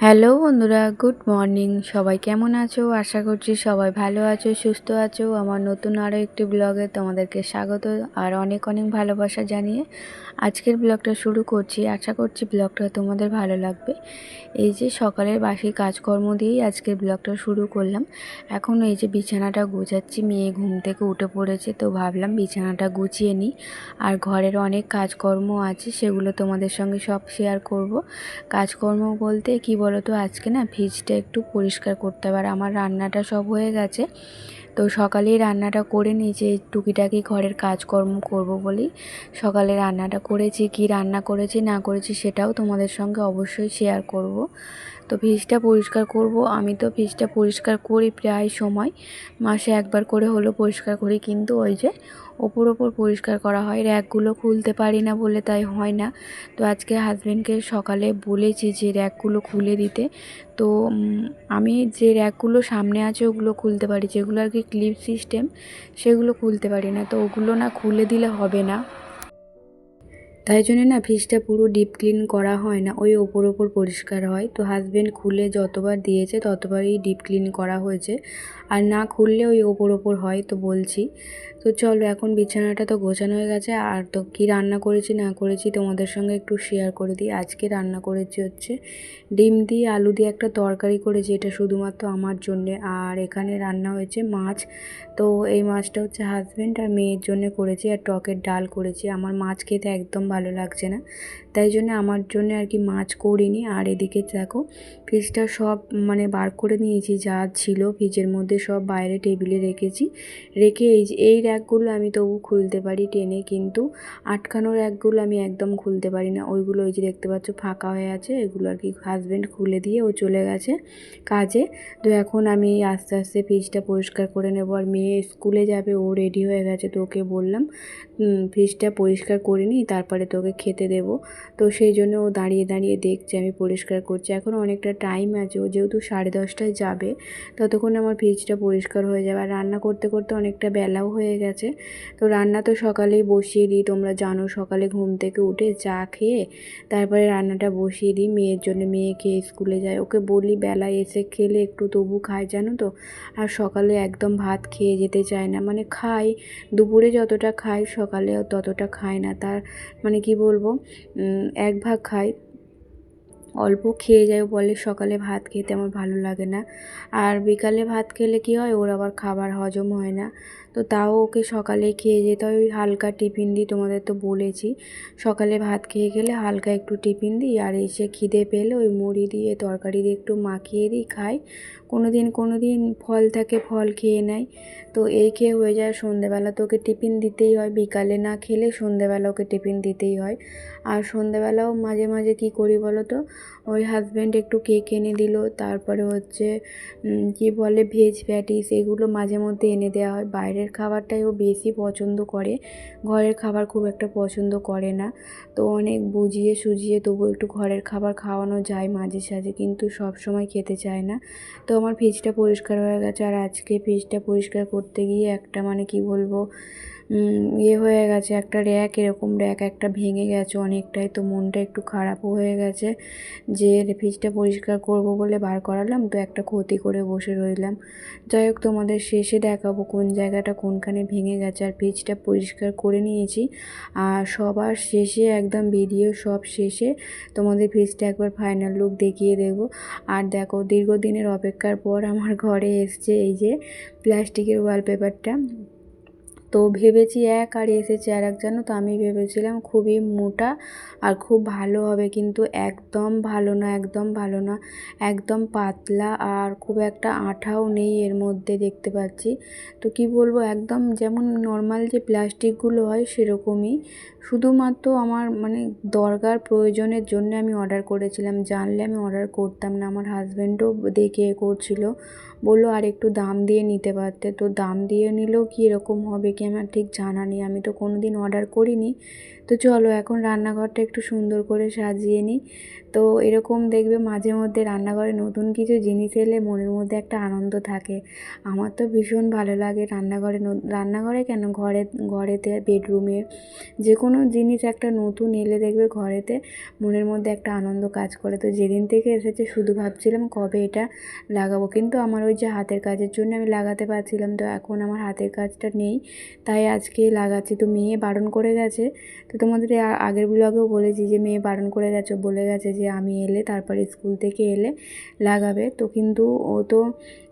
Hello বন্ধুরা, good morning. সবাই কেমন আছো? আশা করছি সবাই ভালো আছো, সুস্থ আছো। আমার নতুন আরও একটি ব্লগে তোমাদেরকে স্বাগত আর অনেক অনেক ভালোবাসা জানিয়ে আজকের ব্লগটা শুরু করছি। আশা করছি ব্লগটা তোমাদের ভালো লাগবে। এই যে সকালের বাসি কাজকর্ম দিয়েই আজকের ব্লগটা শুরু করলাম। এখন এই যে বিছানাটা গোছাচ্ছি, মেয়ে ঘুম থেকে উঠে পড়েছে, তো ভাবলাম বিছানাটা গুছিয়ে নিই। আর ঘরের অনেক কাজকর্ম আছে, সেগুলো তোমাদের সঙ্গে সব শেয়ার করব। কাজকর্ম বলতে কি বলো তো, আজকে না ফ্রিজটা একটু পরিষ্কার করতে হবে। আর আমার রান্নাটা সব হয়ে গেছে, তো সকালেই রান্নাটা করে নিয়েছি। টুকিটাকি ঘরের কাজকর্ম করব বলেই সকালে রান্নাটা করেছি। কি রান্না করেছি না করেছি সেটাও তোমাদের সঙ্গে অবশ্যই শেয়ার করব। তো ফ্রিজটা পরিষ্কার করব। আমি তো ফ্রিজটা পরিষ্কার করি প্রায় সময়, মাসে একবার করে হলো পরিষ্কার করি, কিন্তু ওই যে ওপর পরিষ্কার করা হয়, র্যাকগুলো খুলতে পারি না বলে তাই হয় না। তো আজকে হাজব্যান্ডকে সকালে বলেছি যে র্যাকগুলো খুলে দিতে। তো আমি যে র্যাকগুলো সামনে আছে ওগুলো খুলতে পারি, যেগুলো আর কি ক্লিপ সিস্টেম সেগুলো খুলতে পারি না। তো ওগুলো না খুলে দিলে হবে না, তাই জন্য না ফ্রিজটা পুরো ডিপ ক্লিন করা হয় না, ওই ওপর পরিষ্কার হয়। তো হাজব্যান্ড খুলে যতবার দিয়েছে ততবারই ডিপ ক্লিন করা হয়েছে, আর না খুললে ওই ওপর হয়। তো বলছি, তো চলো এখন বিছানাটা তো গোছানো হয়ে গেছে। আর তো কি রান্না করেছি না করেছি তোমাদের সঙ্গে একটু শেয়ার করে দিই। আজকে রান্না করেছি হচ্ছে ডিম দিয়ে আলু দিয়ে একটা তরকারি করেছি, এটা শুধুমাত্র আমার জন্যে। আর এখানে রান্না হয়েছে মাছ, তো এই মাছটা হচ্ছে হাজব্যান্ড আর মেয়ের জন্য করেছি। আর টকের ডাল করেছি। আমার মাছ খেতে একদম ভালো লাগছে না, তাই জন্য আমার জন্য আর কি মাছ করিনি। আর এদিকে দেখো ফ্রিজটা সব মানে বার করে নিয়েছি, যা ছিল ফ্রিজের মধ্যে সব বাইরে টেবিলে রেখেছি। রেখে এই র্যাকগুলো আমি তবু খুলতে পারি টেনে, কিন্তু আটকানো র্যাকগুলো আমি একদম খুলতে পারি না। ওইগুলো ওই যে দেখতে পাচ্ছ ফাঁকা হয়ে আছে, এগুলো আর কি হাজব্যান্ড খুলে দিয়ে ও চলে গেছে কাজে। তো এখন আমি আস্তে আস্তে ফ্রিজটা পরিষ্কার করে নেব। আর মেয়ে স্কুলে যাবে, ও রেডি হয়ে গেছে, তো ওকে বললাম ফ্রিজটা পরিষ্কার করে নিই, তারপরে তোকে খেতে দেব। তো সেই জন্য ও দাঁড়িয়ে দাঁড়িয়ে দেখছে আমি পরিষ্কার করছি। এখন অনেকটা টাইম আছে, ও যেহেতু 10:30টায় যাবে, ততক্ষণ আমার ফ্রিজটা পরিষ্কার হয়ে যাবে। আর রান্না করতে করতে অনেকটা বেলাও হয়ে গেছে। তো রান্না তো সকালেই বসিয়ে দিই, তোমরা জানো সকালে ঘুম থেকে উঠে চা খেয়ে তারপরে রান্নাটা বসিয়ে দিই মেয়ের জন্য। মেয়ে খেয়ে স্কুলে যায়, ওকে বলি বেলায় এসে খেলে একটু তবু খায় জানো তো। আর সকালে একদম ভাত খেয়ে যেতে চায় না, মানে খাই দুপুরে যতটা খাই সকালে ততটা খায় না। তার মানে কি বলবো, এক ভাগ খাই, অল্প খেয়ে যায়। বলে সকালে ভাত খেতে আমার ভালো লাগে না, আর বিকালে ভাত খেলে কি হয়, ওর আবার খাবার হজম হয় না। তো তাও ওকে সকালে খেয়ে যেতে হয়, ওই হালকা টিফিন দিই। তোমাদের তো বলেছি সকালে ভাত খেয়ে গেলে হালকা একটু টিফিন দিই, আর এসে খিদে পেলে ওই মুড়ি দিয়ে তরকারি দিয়ে একটু মাখিয়ে দিই, খাই। কোনো দিন ফল থাকে ফল খেয়ে নেয়। তো এই খেয়ে হয়ে যায়। সন্ধেবেলা তো ওকে টিফিন দিতেই হয়, বিকালে না খেলে সন্ধেবেলা ওকে টিফিন দিতেই হয়। আর সন্ধেবেলাও মাঝে মাঝে কী করি বলো তো, ওই হাজব্যান্ড একটু কেক এনে দিল, তারপরে হচ্ছে কি বলে ভেজ প্যাটিস, এগুলো মাঝে মধ্যে এনে দেওয়া হয়। বাইরের খাবারটাই ও বেশি পছন্দ করে, ঘরের খাবার খুব একটা পছন্দ করে না। তো অনেক বুঝিয়ে সুঝিয়ে তবু একটু ঘরের খাবার খাওয়ানো যায় মাঝে সাঝে, কিন্তু সব সময় খেতে চায় না। তো আমার ফ্রিজটা পরিষ্কার হয়ে গেছে। আর আজকে ফ্রিজটা পরিষ্কার করতে গিয়ে একটা মানে কি বলবো, হয়ে গেছে, একটা র্যাক, এরকম র্যাক একটা ভেঙে গেছে অনেকটাই। তো মনটা একটু খারাপও হয়ে গেছে যে ফ্রিজটা পরিষ্কার করব বলে বার করালাম, তো একটা ক্ষতি করে বসে রইলাম। যাই হোক, তোমাদের শেষে দেখাবো কোন জায়গাটা কোনখানে ভেঙে গেছে। আর ফ্রিজটা পরিষ্কার করে নিয়েছি, আর সবার শেষে একদম ভিডিও সব শেষে তোমাদের ফ্রিজটা একবার ফাইনাল লুক দেখিয়ে দেবো। আর দেখো দীর্ঘদিনের অপেক্ষার পর আমার ঘরে এসছে এই যে প্লাস্টিকের ওয়ালপেপারটা। তো ভেবেছি এক, আর এসেছে আর এক, জানো তো। আমি ভেবেছিলাম খুবই মোটা আর খুব ভালো হবে, কিন্তু একদম ভালো না, একদম ভালো না, একদম পাতলা, আর খুব একটা আঠাও নেই এর মধ্যে দেখতে পাচ্ছি। তো কি বলবো, একদম যেমন নর্মাল যে প্লাস্টিকগুলো হয় সেরকমই। শুধুমাত্র আমার মানে দরকার প্রয়োজনের জন্য আমি অর্ডার করেছিলাম, জানলে আমি অর্ডার করতাম না। আমার হাজব্যান্ডও দেখে করছিল, বললো আর একটু দাম দিয়ে নিতে পারতে। তো দাম দিয়ে নিলেও কি এরকম হবে কি আমার ঠিক জানা নেই, আমি তো কোনো দিন অর্ডার করিনি, তো চলো এখন রান্নাঘরটা একটু সুন্দর করে সাজিয়ে নিই। তো এরকম দেখবে মাঝে মধ্যে রান্নাঘরে নতুন কিছু জিনিস এলে মনের মধ্যে একটা আনন্দ থাকে। আমার তো ভীষণ ভালো লাগে রান্নাঘরে কেন, ঘরেতে বেডরুমে যে কোনো জিনিস একটা নতুন এলে দেখবে ঘরেতে মনের মধ্যে একটা আনন্দ কাজ করে। তো যেদিন থেকে এসেছে শুধু ভাবছিলাম কবে এটা লাগাবো, কিন্তু আমার ওই যে হাতের কাজের জন্য আমি লাগাতে পারছিলাম, তো এখন আমার হাতের কাজটা নেই, তাই আজকে লাগাচ্ছি। তো মেয়ে বারণ করে গেছে, তো তোমাদের আগের ব্লগেও বলেছি যে মেয়ে বারণ করে গেছে, বলে গেছে যে আমি এলে তারপরে স্কুল থেকে এলে লাগাবে। তো কিন্তু ও তো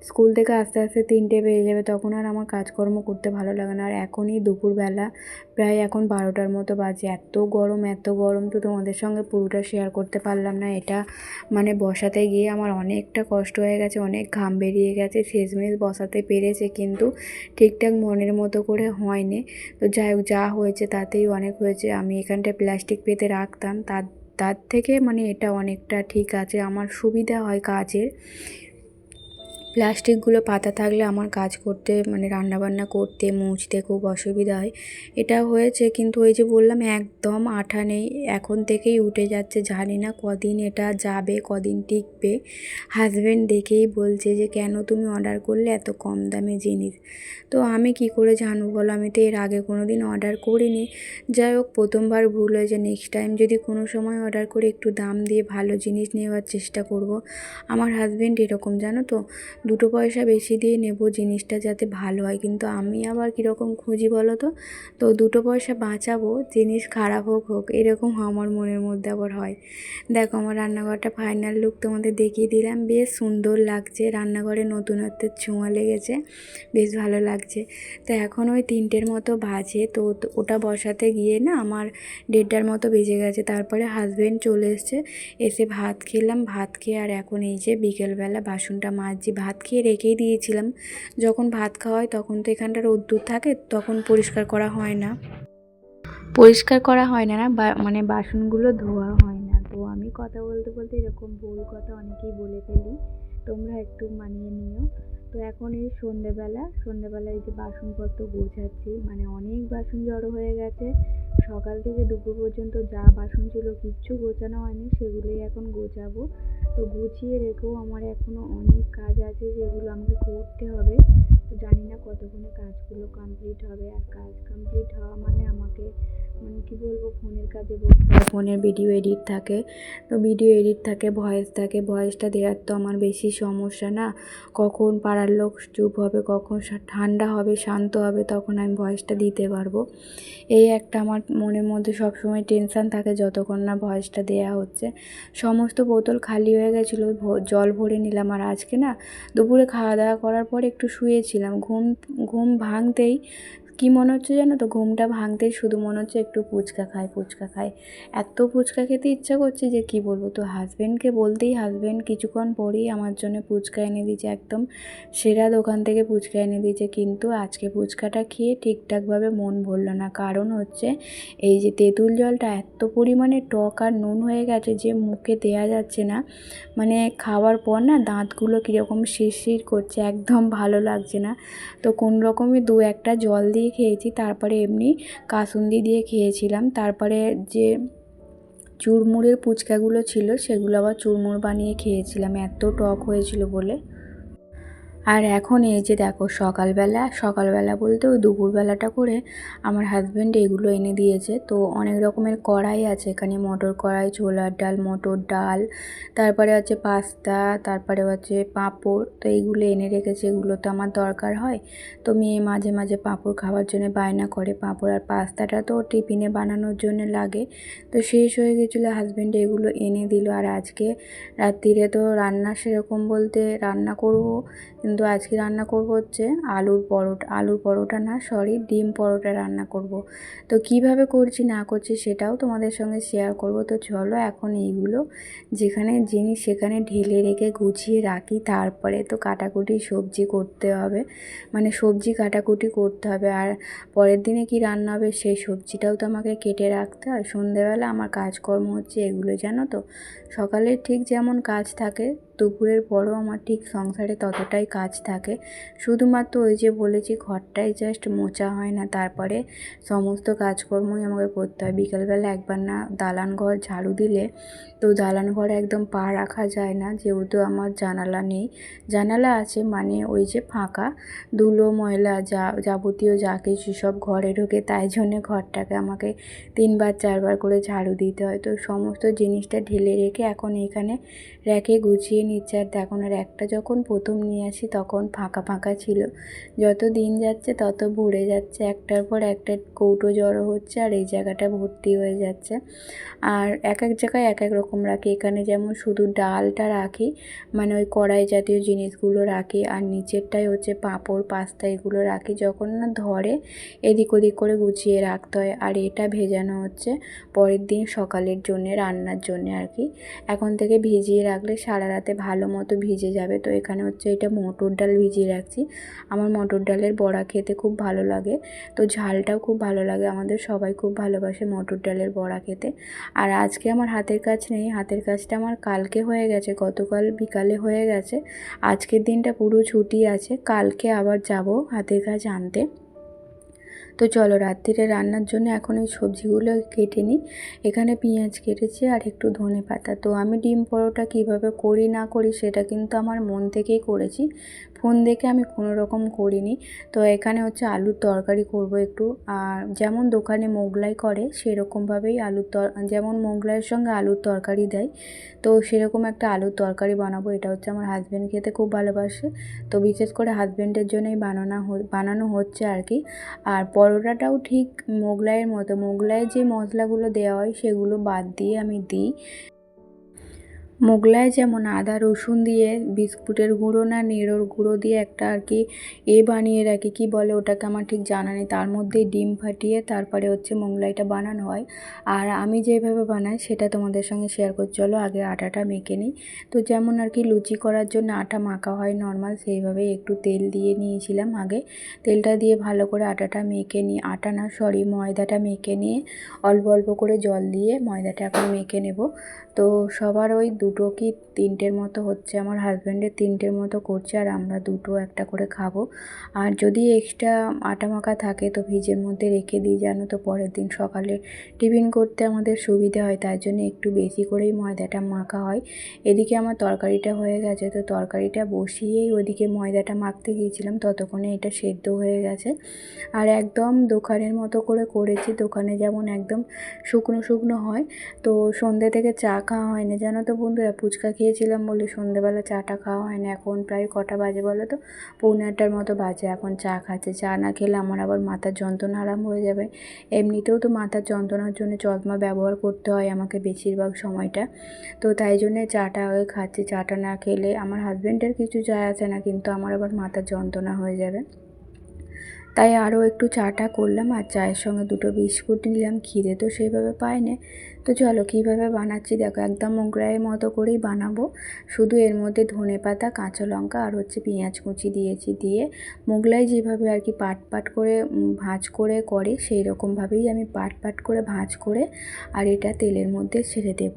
স্কুল থেকে আস্তে আস্তে 3টে বেজে যাবে, তখন আর আমার কাজকর্ম করতে ভালো লাগে না। আর এখনই দুপুরবেলা প্রায় এখন 12টার মতো বাজে, এত গরম এত গরম, তো তোমাদের সঙ্গে পুরোটা শেয়ার করতে পারলাম না। এটা মানে বসাতে গিয়ে আমার অনেকটা কষ্ট হয়ে গেছে, অনেক ঘাম বেরিয়ে গেছে, শেষমেশ বসাতে পেরেছে কিন্তু ঠিকঠাক মনের মতো করে হয়নি। তো যাই হোক, যা হয়েছে তাতেই অনেক হয়েছে। আমি এখানটায় প্লাস্টিক পেতে রাখতাম, তার তার থেকে মানে এটা অনেকটা ঠিক আছে, আমার সুবিধা হয় কাজের। প্লাস্টিকগুলো পাতা থাকলে আমার কাজ করতে মানে রান্নাবান্না করতে মুছতে খুব অসুবিধা হয়। এটা হয়েছে, কিন্তু ওই যে বললাম একদম আঠা নেই, এখন থেকেই উঠে যাচ্ছে। জানি না কদিন এটা যাবে, কদিন টিকবে। হাজব্যান্ড দেখেই বলছে যে কেন তুমি অর্ডার করলে এত কম দামে জিনিস। তো আমি কি করে জানবো বলো, আমি তো এর আগে কোনো দিন অর্ডার করিনি। যাই হোক, প্রথমবার ভুল হয়েছে, নেক্সট টাইম যদি কোনো সময় অর্ডার করে একটু দাম দিয়ে ভালো জিনিস নেওয়ার চেষ্টা করব। আমার হাজব্যান্ড এরকম জানো তো, 2 পয়সা বেশি দিয়ে নেব জিনিসটা যাতে ভালো হয়, কিন্তু আমি আবার কীরকম খুঁজি বলো তো, তো 2 পয়সা বাঁচাবো, জিনিস খারাপ হোক হোক, এরকম আমার মনের মধ্যে আবার হয়। দেখো আমার রান্নাঘরটা ফাইনাল লুক তোমাদের দেখিয়ে দিলাম, বেশ সুন্দর লাগছে, রান্নাঘরে নতুনত্বের ছোঁয়া লেগেছে, বেশ ভালো লাগছে। তো এখন ওই 3টের মতো বাজে, তো ওটা বসাতে গিয়ে না আমার 1:30টার মতো বেজে গেছে। তারপরে হাজব্যান্ড চলে এসছে, এসে ভাত খেলাম, ভাত খেয়ে আর এখন এই যে বিকেলবেলা বাসনটা মাজছি। ভাত খেয়ে রেখেই দিয়েছিলাম, যখন ভাত খাওয়া হয় তখন তো এখানটা রোদ্দুর থাকে, তখন পরিষ্কার করা হয় না, মানে বাসনগুলো ধোয়া হয় না। তো আমি কথা বলতে বলতে এরকম ভুল কথা অনেকেই বলে ফেলি, তোমরা একটু মানিয়ে নিও। তো এখন এই সন্ধেবেলায় এই যে বাসনপত্র গোছাচ্ছি, মানে অনেক বাসন জড়ো হয়ে গেছে। সকাল থেকে দুপুর পর্যন্ত যা বাসন ছিল কিচ্ছু গোছানো হয়নি, সেগুলোই এখন গোছাবো। তো গুছিয়ে রেখেও আমার এখনও অনেক কাজ আছে যেগুলো আমাকে করতে হবে। তো জানি না কতক্ষণে কাজগুলো কমপ্লিট হবে। আর কাজ কমপ্লিট হওয়া মানে আমাকে মানে কী বলবো, ফোনের কাজে বসতে হয়, ফোনের ভিডিও এডিট থাকে, তো ভিডিও এডিট থাকে, ভয়েস থাকে, ভয়েসটা দেওয়ার তো আমার বেশি সমস্যা না, কখন পাড়ার লোক চুপ হবে, কখন ঠান্ডা হবে শান্ত হবে, তখন আমি ভয়েসটা দিতে পারবো। এই একটা আমার মনের মধ্যে সবসময় টেনশান থাকে যতক্ষণ না ভয়েসটা দেওয়া হচ্ছে। সমস্ত বোতল খালি হয়ে গেছিলো, জল ভরে নিলাম। আর আজকে না দুপুরে খাওয়া দাওয়া করার পর একটু শুয়েছিলাম, ঘুম ভাঙতেই কী মনে হচ্ছে জানো তো, ঘুমটা ভাঙতেই শুধু মনে হচ্ছে একটু ফুচকা খাই, এত ফুচকা খেতে ইচ্ছা করছে যে কি বলবো। তো হাজব্যান্ডকে বলতেই হাজব্যান্ড কিছুক্ষণ পরেই আমার জন্য ফুচকা এনে দিয়েছে, একদম সেরা দোকান থেকে ফুচকা এনে দিয়েছে। কিন্তু আজকে ফুচকাটা খেয়ে ঠিকঠাকভাবে মন ভরলো না, কারণ হচ্ছে এই যে তেঁতুল জলটা এত পরিমাণে টক আর নুন হয়ে গেছে যে মুখে দেয়া যাচ্ছে না, মানে খাওয়ার পর না দাঁতগুলো কীরকম শিরশির করছে, একদম ভালো লাগছে না। তো কোন রকমে 2-1টা জল দিয়ে খেয়েছি, তারপরে এমনি কাসুন্দি দিয়ে খেয়েছিলাম। তারপরে যে চুরমুড়ের ফুচকাগুলো ছিল সেগুলো আবার চুরমুড় বানিয়ে খেয়েছিলাম, এত টক হয়েছিল বলে। আর এখন এই যে দেখো সকালবেলা বলতে ওই দুপুরবেলাটা করে আমার হাজব্যান্ড এগুলো এনে দিয়েছে। তো অনেক রকমের কড়াই আছে এখানে, মটর কড়াই, ছোলার ডাল, মটর ডাল, তারপরে আছে পাস্তা, তারপরে আছে পাঁপড়। তো এইগুলো এনে রেখেছে, এগুলো তো আমার দরকার হয়। তো মেয়ে মাঝে মাঝে পাঁপড় খাওয়ার জন্য বায়না করে, পাঁপড় আর পাস্তাটা তো টিফিনে বানানোর জন্য লাগে। তো শেষ হয়ে গেছিলো, হাজব্যান্ড এগুলো এনে দিল। আর আজকে রাত্রিরে তো রান্না সেরকম বলতে রান্না করব, কিন্তু আজকে রান্না করব হচ্ছে আলুর পরোটা না সরি ডিম পরোটা রান্না করব। তো কিভাবে করছি না করছি সেটাও তোমাদের সঙ্গে শেয়ার করব। তো চলো এখন এইগুলো যেখানে জিনিস সেখানে ঢেলে রেখে গুছিয়ে রাখি, তারপরে তো কাটাকুটি সবজি করতে হবে, মানে সবজি কাটাকুটি করতে হবে। আর পরের দিনে কি রান্না হবে সেই সবজিটাও তো আমাকে কেটে রাখতে হয়। সন্ধেবেলা আমার কাজকর্ম হচ্ছে এগুলো, জানো তো, সকালে ঠিক যেমন কাজ থাকে দুপুরের পরও আমার ঠিক সংসারে ততটাই কাজ থাকে। শুধুমাত্র ওই যে বলেছি ঘরটাই জাস্ট মোছা হয় না, তারপরে সমস্ত কাজকর্মই আমাকে করতে হয়। বিকেলবেলা একবার না দালান ঘর ঝাড়ু দিলে তো দালান ঘরে একদম পা রাখা যায় না, যেহেতু আমার জানালা নেই। জানালা আছে মানে ওই যে ফাঁকা, ধুলো ময়লা যাবতীয় যা কিছু সব ঘরে ঢোকে, তাই জন্যে ঘরটাকে আমাকে 3বার 4বার করে ঝাড়ু দিতে হয়। তো সমস্ত জিনিসটা ঢেলে রেখে এখন এখানে র্যাকে গুছিয়ে নিচ্ছে। আর দেখো না, র্যাকটা যখন প্রথম নিয়ে আসি তখন ফাঁকা ফাঁকা ছিল, যত দিন যাচ্ছে তত ভরে যাচ্ছে, একটার পর একটা কৌটো জড়ো হচ্ছে আর এই জায়গাটা ভর্তি হয়ে যাচ্ছে। আর এক এক জায়গায় এক এক রকম রাখি। এখানে যেমন শুধু ডালটা রাখি, মানে ওই কড়াই জাতীয় জিনিসগুলো রাখি, আর নিচেরটাই হচ্ছে পাঁপড় পাস্তা এগুলো রাখি। যখন না ধরে এদিক ওদিক করে গুছিয়ে রাখতে হয়। আর এটা ভেজানো হচ্ছে পরের দিন সকালের জন্যে, রান্নার জন্যে আর কি। এখন থেকে ভিজিয়ে রাখলে সারা রাতে ভালো মতো ভিজে যাবে। তো এখানে হচ্ছে এটা মটর ডাল ভিজিয়ে রাখছি। আমার মটর ডালের বড়া খেতে খুব ভালো লাগে, তো ঝালটাও খুব ভালো লাগে, আমাদের সবাই খুব ভালোবাসে মটর ডালের বড়া খেতে। আর আজকে আমার হাতের কাজ নেই, হাতের কাজটা আমার কালকে হয়ে গেছে, গতকাল বিকালে হয়ে গেছে। আজকের দিনটা পুরো ছুটি আছে, কালকে আবার যাব হাতের কাজ আনতে। তো চলো রাত্রিরে রান্নার জন্য এখন এই সবজিগুলো কেটে নিই। এখানে পেঁয়াজ কেটেছি আর একটু ধনেপাতা। তো আমি ডিম পরোটা কীভাবে করি না করি সেটা কিন্তু আমার মন থেকেই করেছি, ফোন দেখে আমি কোনো রকম করিনি। তো এখানে হচ্ছে আলুর তরকারি করব একটু, আর যেমন দোকানে মোগলাই করে সেরকমভাবেই যেমন মোগলাইয়ের সঙ্গে আলুর তরকারি দেয়, তো সেরকম একটা আলুর তরকারি বানাবো। এটা হচ্ছে আমার হাজব্যান্ড খেতে খুব ভালোবাসে, তো বিশেষ করে হাজব্যান্ডের জন্যই বানানো হচ্ছে আর কি। আর পরোটাটাও ঠিক মোগলাইয়ের মতো, মোগলাইয়ের যে মশলাগুলো দেওয়া হয় সেগুলো বাদ দিয়ে আমি দিই। মোগলাই যেমন আদা রসুন দিয়ে বিস্কুটের গুঁড়ো না নেড়োর গুঁড়ো দিয়ে একটা আর কি বানিয়ে রাখি, কি বলে ওটাকে আমার ঠিক জানা নেই, তার মধ্যে ডিম ফাটিয়ে তারপরে হচ্ছে মোগলাইটা বানানো হয়। আর আমি যেভাবে বানাই সেটা তোমাদের সঙ্গে শেয়ার করছি। চলো আগে আটাটা মেখে নিই। তো যেমন আর কি লুচি করার জন্য আটা মাখা হয় নর্মাল, সেইভাবেই একটু তেল দিয়ে নিয়েছিলাম আগে। তেলটা দিয়ে ভালো করে আটাটা মেখে নিই, ময়দাটা মেখে নিয়ে অল্প অল্প করে জল দিয়ে ময়দাটা এখন মেখে নেব। তো সবার ওই 2টো কি 3টের মতো হচ্ছে, আমার হাজব্যান্ডের 3টের মতো করছে, আর আমরা 2টো একটা করে খাবো। আর যদি এক্সট্রা আটা মাখা থাকে তো ফ্রিজের মধ্যে রেখে দিই, জানো তো পরের দিন সকালে টিফিন করতে আমাদের সুবিধে হয়, তার জন্য একটু বেশি করেই ময়দাটা মাখা হয়। এদিকে আমার তরকারিটা হয়ে গেছে, তো তরকারিটা বসিয়েই ওদিকে ময়দাটা মাখতে গিয়েছিলাম, ততক্ষণে এটা সেদ্ধ হয়ে গেছে। আর একদম দোকানের মতো করে করেছি, দোকানে যেমন একদম শুকনো শুকনো হয়। তো সন্ধ্যে থেকে চা খাওয়া হয়নি জানো তো বন্ধুরা, ফুচকা খেয়েছিলাম বলে সন্ধ্যেবেলা চাটা খাওয়া হয়নি। এখন প্রায় কটা বাজে বলো তো, 9:45 মতো বাজে, এখন চা খাচ্ছে। চা না খেলে আমার আবার মাথার যন্ত্রণা আরম্ভ হয়ে যাবে। এমনিতেও তো মাথার যন্ত্রণার জন্য চশমা ব্যবহার করতে হয় আমাকে বেশিরভাগ সময়টা, তো তাই জন্যে চাটা আগে খাচ্ছি। চাটা না খেলে আমার হাজব্যান্ডের কিছু যায় আসে না, কিন্তু আমার আবার মাথার যন্ত্রণা হয়ে যাবে। তাই আরও একটু চাটা করলাম, আর চায়ের সঙ্গে 2টো বিস্কুট নিলাম। খিদে তো সেইভাবে পায় না। তো চলো কীভাবে বানাচ্ছি দেখো, একদম মোগলাইয়ের মতো করেই বানাবো, শুধু এর মধ্যে ধনেপাতা কাঁচা লঙ্কা আর হচ্ছে পেঁয়াজ কুচি দিয়েছি। দিয়ে মোগলাই যেভাবে আর কি পাট পাট করে ভাঁজ করে সেই রকমভাবেই আমি পাট পাট করে ভাঁজ করে আর এটা তেলের মধ্যে ছেড়ে দেব,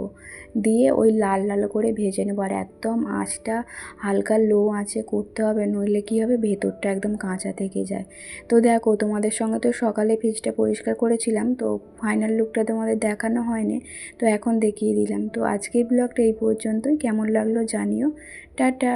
দিয়ে ওই লাল লাল করে ভেজে নেবো। আর একদম আঁচটা হালকা লো আঁচে করতে হবে, নইলে কী হবে ভেতরটা একদম কাঁচা থেকে যায়। তো দেখো তোমাদের সঙ্গে তো সকালে ফ্রিজটা পরিষ্কার করেছিলাম, তো ফাইনাল লুকটা তোমাদের দেখানো হয়নি, তো এখন দেখিয়ে দিলাম। তো আজকের ব্লগটা এই পর্যন্তই, কেমন লাগলো জানিও। টাটা।